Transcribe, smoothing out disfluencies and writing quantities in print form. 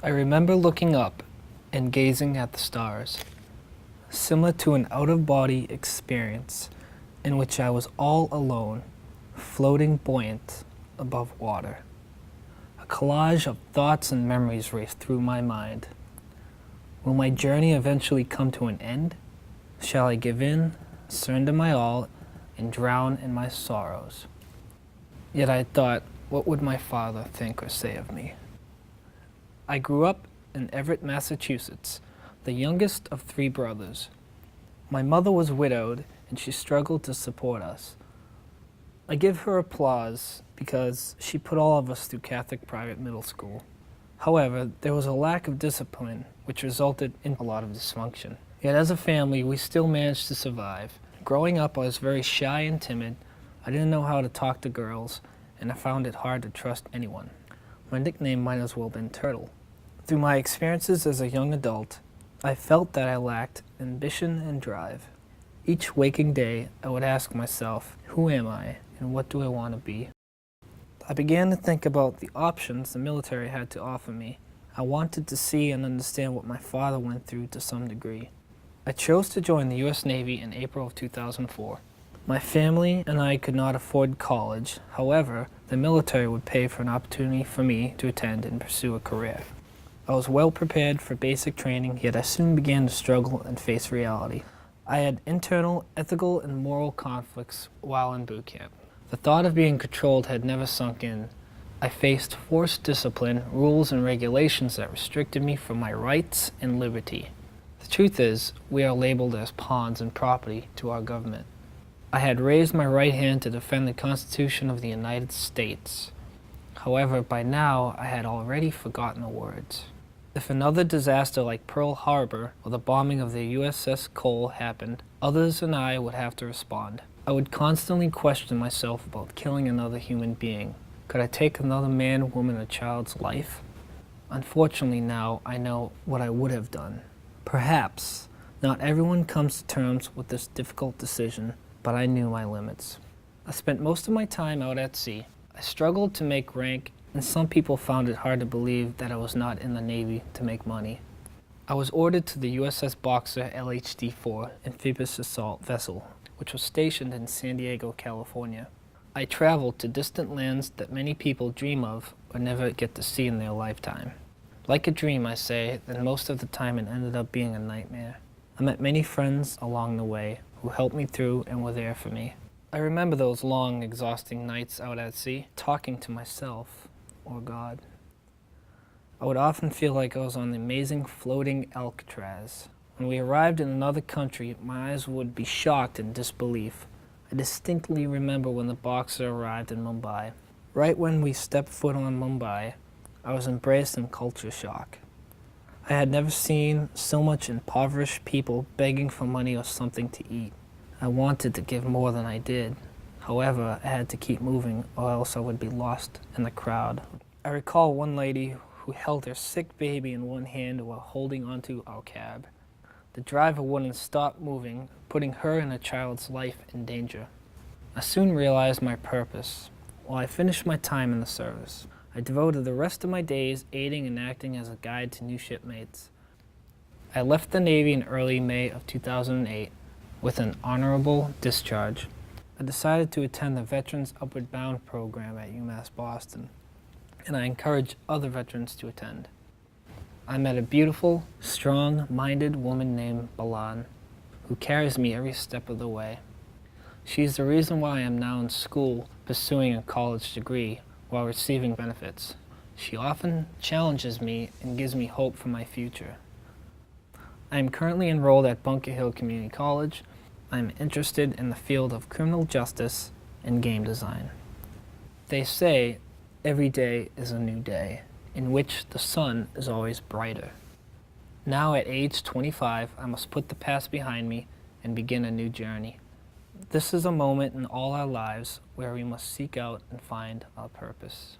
I remember looking up and gazing at the stars, similar to an out-of-body experience in which I was all alone, floating buoyant above water. A collage of thoughts and memories raced through my mind. Will my journey eventually come to an end? Shall I give in, surrender my all, and drown in my sorrows? Yet I thought, what would my father think or say of me? I grew up in Everett, Massachusetts, the youngest of 3 brothers. My mother was widowed and she struggled to support us. I give her applause because she put all of us through Catholic private middle school. However, there was a lack of discipline which resulted in a lot of dysfunction. Yet as a family, we still managed to survive. Growing up, I was very shy and timid. I didn't know how to talk to girls, and I found it hard to trust anyone. My nickname might as well have been Turtle. Through my experiences as a young adult, I felt that I lacked ambition and drive. Each waking day, I would ask myself, who am I and what do I want to be? I began to think about the options the military had to offer me. I wanted to see and understand what my father went through to some degree. I chose to join the U.S. Navy in April of 2004. My family and I could not afford college. However, the military would pay for an opportunity for me to attend and pursue a career. I was well prepared for basic training, yet I soon began to struggle and face reality. I had internal, ethical, and moral conflicts while in boot camp. The thought of being controlled had never sunk in. I faced forced discipline, rules, and regulations that restricted me from my rights and liberty. The truth is, we are labeled as pawns and property to our government. I had raised my right hand to defend the Constitution of the United States. However, by now, I had already forgotten the words. If another disaster like Pearl Harbor or the bombing of the USS Cole happened, others and I would have to respond. I would constantly question myself about killing another human being. Could I take another man, woman, or child's life? Unfortunately now, I know what I would have done. Perhaps not everyone comes to terms with this difficult decision, but I knew my limits. I spent most of my time out at sea. I struggled to make rank, and some people found it hard to believe that I was not in the Navy to make money. I was ordered to the USS Boxer LHD-4 amphibious assault vessel, which was stationed in San Diego, California. I traveled to distant lands that many people dream of or never get to see in their lifetime. Like a dream, I say, and most of the time it ended up being a nightmare. I met many friends along the way who helped me through and were there for me. I remember those long, exhausting nights out at sea, talking to myself or God. I would often feel like I was on the amazing floating Alcatraz. When we arrived in another country, my eyes would be shocked in disbelief. I distinctly remember when the Boxer arrived in Mumbai. Right when we stepped foot on Mumbai, I was embraced in culture shock. I had never seen so much impoverished people begging for money or something to eat. I wanted to give more than I did. However, I had to keep moving or else I would be lost in the crowd. I recall one lady who held her sick baby in one hand while holding onto our cab. The driver wouldn't stop moving, putting her and her child's life in danger. I soon realized my purpose. While I finished my time in the service, I devoted the rest of my days aiding and acting as a guide to new shipmates. I left the Navy in early May of 2008 with an honorable discharge. I decided to attend the Veterans Upward Bound program at UMass Boston, and I encourage other veterans to attend. I met a beautiful, strong-minded woman named Balan, who carries me every step of the way. She's the reason why I am now in school pursuing a college degree while receiving benefits. She often challenges me and gives me hope for my future. I am currently enrolled at Bunker Hill Community College. I am interested in the field of criminal justice and game design. They say every day is a new day, in which the sun is always brighter. Now at age 25, I must put the past behind me and begin a new journey. This is a moment in all our lives where we must seek out and find our purpose.